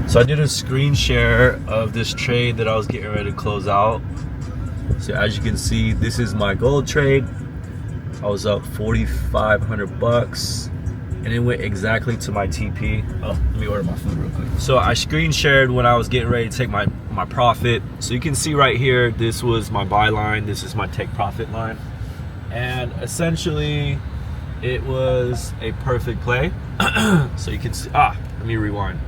So I did a screen share of this trade that I was getting ready to close out. So as you can see, this is my gold trade. I was up 4,500 bucks and it went exactly to my TP. Oh, let me order my food real quick. So I screen shared when I was getting ready to take my profit. So you can see right here, this was my buy line, this is my take profit line. And essentially it was a perfect play. So you can see, let me rewind.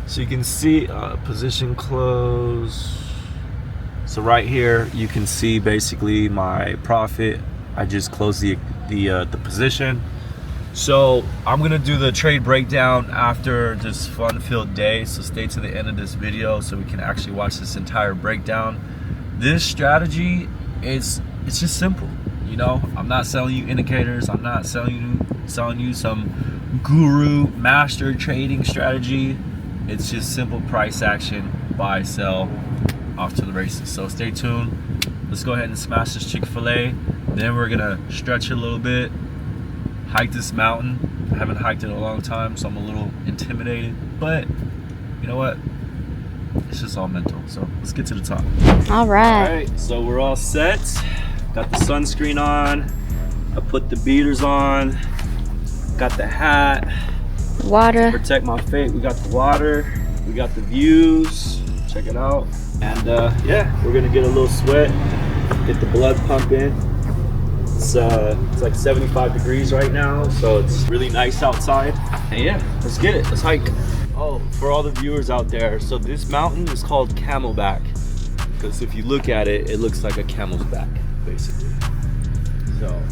So you can see position close. So right here you can see basically my profit. I just closed the position. So I'm gonna do the trade breakdown after this fun-filled day. So stay to the end of this video so we can actually watch this entire breakdown. This strategy it's just simple. You know, I'm not selling you indicators. I'm not selling you some guru master trading strategy. It's just simple price action, buy, sell, off to the races. So stay tuned. Let's go ahead and smash this Chick-fil-A. Then we're gonna stretch it a little bit, hike this mountain. I haven't hiked it in a long time, so I'm a little intimidated. But you know what? It's just all mental. So let's get to the top. All right. All right. So we're all set. Got the sunscreen on. I put the beaters on. Got the hat. Water. Protect my face. We got the water. We got the views. Check it out. And yeah, we're gonna get a little sweat, get the blood pumping. It's like 75 degrees right now, so it's really nice outside. And yeah, let's get it. Let's hike. Oh, for all the viewers out there, so this mountain is called Camelback because if you look at it, it looks like a camel's back, basically. So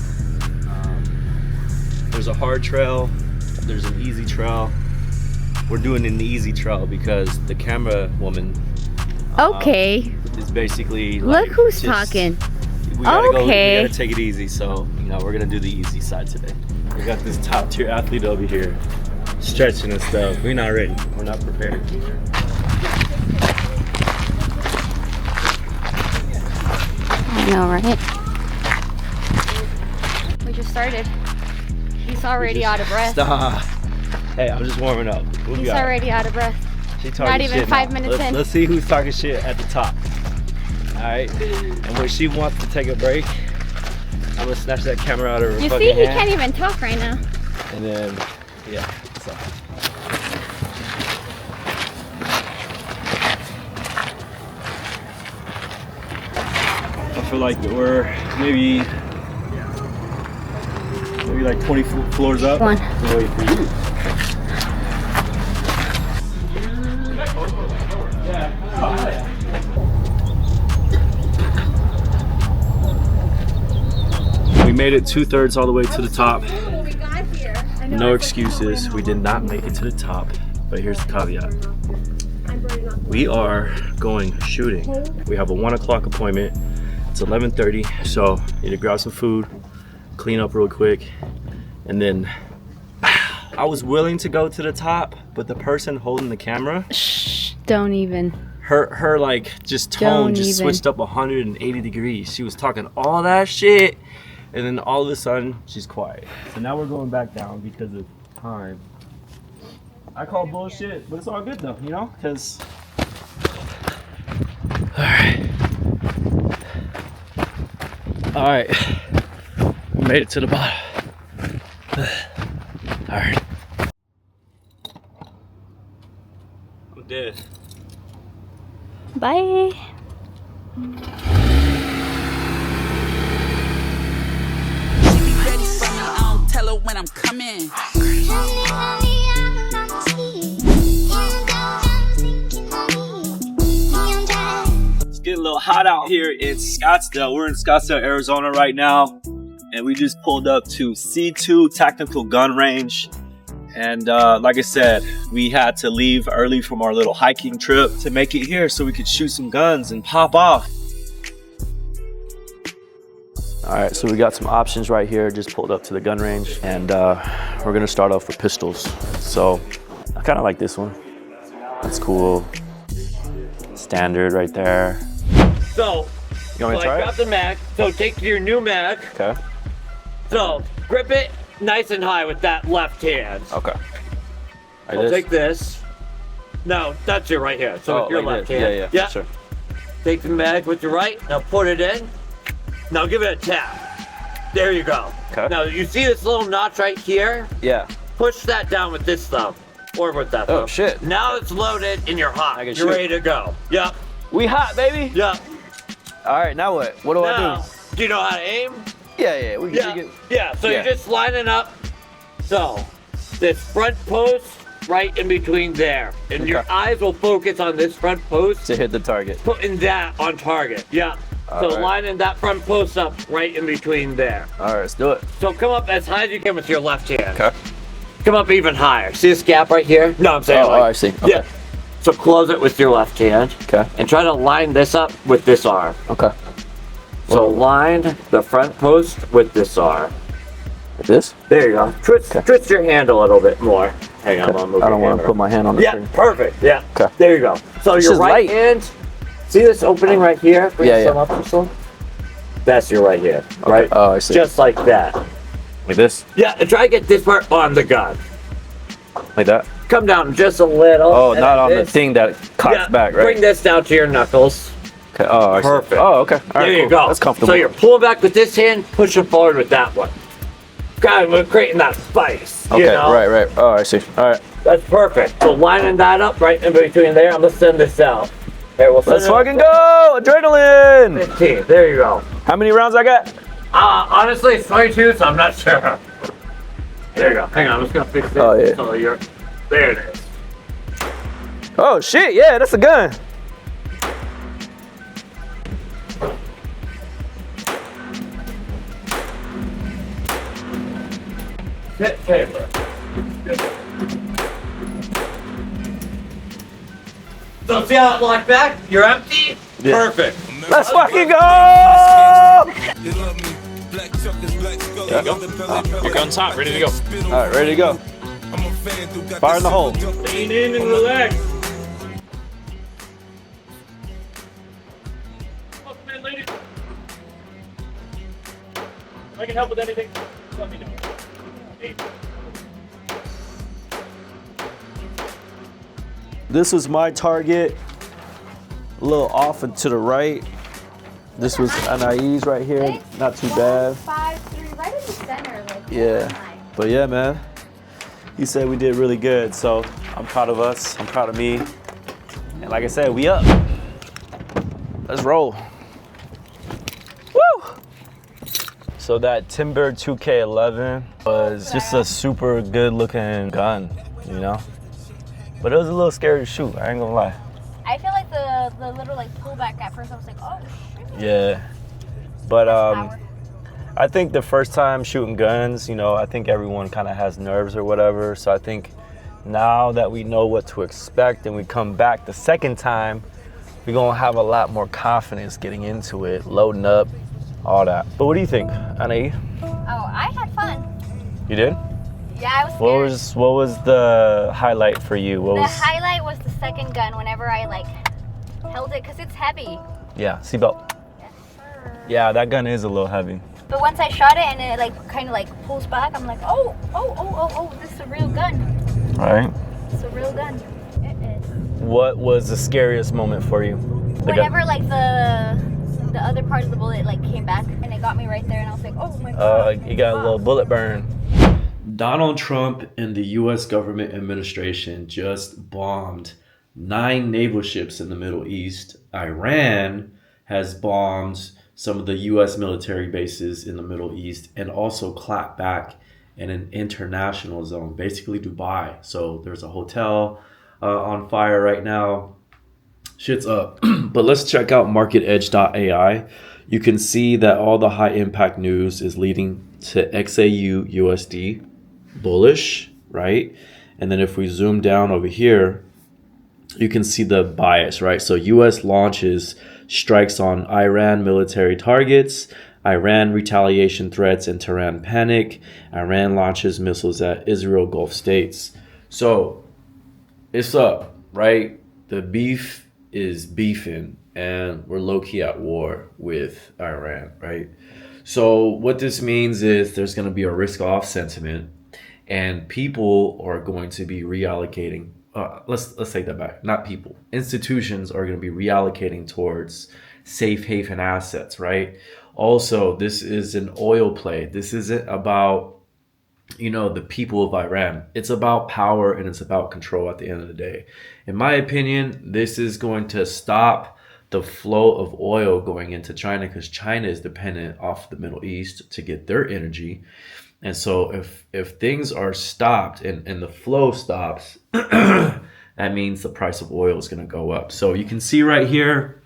there's a hard trail, there's an easy trail. We're doing an easy trail because the camera woman is basically like, look who's talking. We gotta take it easy, so you know we're gonna do the easy side today. We got this top tier athlete over here stretching and stuff. We're not ready. We're not prepared. I know, right? We just started. He's already out of breath. Stop. Hey, I'm just warming up. He's already out of breath. Not even 5 minutes in. Let's see who's talking shit at the top. All right. And when she wants to take a break, I'm gonna snatch that camera out of her fucking hand. You see, he can't even talk right now. And then, yeah. So. I feel like we're maybe like 20 floors up. One. Wait for you. We made it 2/3 all the way to the top. No excuses. We did not make it to the top, but here's the caveat. We are going shooting. We have a 1 o'clock appointment. It's 11:30, so need to grab some food, clean up real quick, and then I was willing to go to the top, but the person holding the camera, shh, don't even. Her like just tone just switched up 180 degrees. She was talking all that shit, and then all of a sudden she's quiet. So now we're going back down because of time. I call bullshit, but it's all good though, you know, because all right, we made it to the bottom. All right, I'm dead. Bye. Tell her when I'm coming. It's getting a little hot out here in Scottsdale. We're in Scottsdale, Arizona right now, and we just pulled up to C2 Tactical Gun Range. And like I said, we had to leave early from our little hiking trip to make it here so we could shoot some guns and pop off. All right, so we got some options right here. Just pulled up to the gun range, and we're gonna start off with pistols. So I kind of like this one. That's cool. Standard right there. So, you want me to try I got the mag. So take your new mag. Okay. So grip it nice and high with that left hand. Okay. Like I'll this? take this. No, that's your right hand. So with your like left this. hand. Yeah. Sure. Take the mag with your right. Now put it in. Now give it a tap. There you go. Okay. Now you see this little notch right here? Yeah. Push that down with this thumb. Or with that thumb. Oh, shit. Now it's loaded and you're hot. I can You're shoot. ready to go. Yep. We hot, baby. Yep. All right, now what? What do I Now, do? do you know how to aim? Yeah. We Yeah. can Yeah. So Yeah. you're just lining up. So this front post right in between there. And your Okay. eyes will focus on this front post. to hit the target. Putting that on target. Yeah. So Alright. lining that front post up right in between there. All right, let's do it. So come up as high as you can with your left hand. Okay. Come up even higher. See this gap right here? No, I'm saying Oh, like, I see. Okay. Yeah. So close it with your left hand. Okay. And try to line this up with this arm. Okay. So line the front post with this arm. Like this? There you go. Twist your hand a little bit more. Hang on, I'll move I don't your want hand to put my hand on the Yeah, screen. perfect. Yeah. Okay. There you go. So This your is right light. hand. See this opening right here? Bring Yeah, some yeah. up just a little. That's your right hand. Right? Oh, I see. Just like that. Like this? Yeah, and try to get this part on the gun. Like that? Come down just a little. Oh, and not on the this- thing that cocks Yeah, back, right? Bring this down to your knuckles. Okay. Oh, I see. Perfect. Oh, okay. All right, There you cool. go. That's comfortable. So you're pulling back with this hand, pushing forward with that one. God, we're creating that spice. Okay, You know? right. Oh, I see. All right. That's perfect. So lining that up right in between there, I'm gonna send this out. Here, we'll send Let's it fucking go! Adrenaline! 15. There you go. How many rounds I got? Honestly, it's 22, so I'm not sure. There you go. Hang on, I'm just gonna fix this. Oh, yeah. So you're. There it is. Oh, shit. Yeah, that's a gun. Hit paper. So see how it locked back? You're empty? Yeah. Perfect. Let's fucking go! There you go. Your gun's hot, ready to go. All right, ready to go. Fire in the hole. Lean in and relax. Look, man, lady. If I can help with anything, let me know. Hey. This was my target. A little off and to the right. This was Anais right here. Not too bad. 5-3, right in the center. Like, Yeah. But yeah, man. He said we did really good. So I'm proud of us. I'm proud of me. And like I said, we up. Let's roll. Woo! So that Timber 2K11 was just a super good looking gun, you know? But it was a little scary to shoot, I ain't gonna lie. I feel like the little like pullback at first. I was like, oh shit. Yeah. But Power. I think the first time shooting guns, you know, I think everyone kind of has nerves or whatever. So I think now that we know what to expect and we come back the second time, we're gonna have a lot more confidence getting into it, loading up, all that. But what do you think, Anai? Oh, I had fun. You did? Yeah, I was scared. What was the highlight for you? What The was highlight was the second gun whenever I like held it because it's heavy. Yeah, seatbelt. Yes, sir. Yeah, that gun is a little heavy. But once I shot it and it like kind of like pulls back, I'm like, oh, this is a real gun. All right. It's a real gun. It is. What was the scariest moment for you? The gun. Whenever like the other part of the bullet like came back and it got me right there, and I was like, oh my god. You got a little bullet burn. Donald Trump and the U.S. government administration just bombed 9 naval ships in the Middle East. Iran has bombed some of the U.S. military bases in the Middle East and also clapped back in an international zone, basically Dubai. So there's a hotel on fire right now. Shit's up. But let's check out MarketEdge.ai. You can see that all the high impact news is leading to XAU USD bullish, right? And then if we zoom down over here, you can see the bias, right? So US launches strikes on Iran military targets, Iran retaliation threats and Tehran panic, Iran launches missiles at Israel Gulf states. So it's up, right? The beef is beefing and we're low-key at war with Iran, right? So what this means is there's going to be a risk-off sentiment. and people are going to be reallocating. Let's take that back. Not people. Institutions are going to be reallocating towards safe haven assets, right? Also, this is an oil play. This isn't about, you know, the people of Iran. It's about power and it's about control at the end of the day. In my opinion, this is going to stop the flow of oil going into China, because China is dependent off the Middle East to get their energy. And so if things are stopped and the flow stops, that means the price of oil is going to go up. So you can see right here,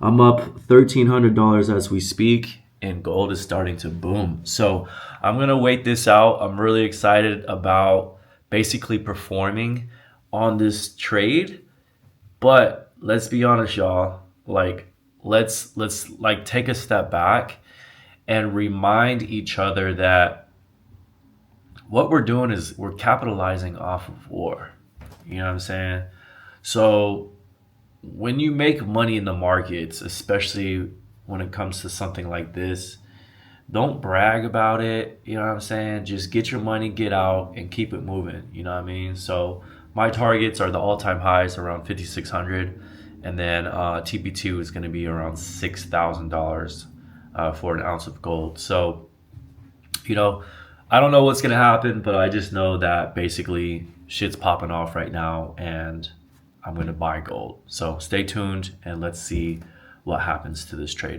I'm up $1,300 as we speak, and gold is starting to boom. So I'm going to wait this out. I'm really excited about basically performing on this trade. But let's be honest, y'all, like let's like take a step back and remind each other that what we're doing is we're capitalizing off of war. You know what I'm saying? So when you make money in the markets, especially when it comes to something like this, don't brag about it. You know what I'm saying? Just get your money, get out, and keep it moving. You know what I mean? So my targets are the all-time highs around 5,600, and then TP2 is going to be around $6,000 for an ounce of gold. So, you know, I don't know what's going to happen, but I just know that basically shit's popping off right now, and I'm going to buy gold. So stay tuned and let's see what happens to this trade.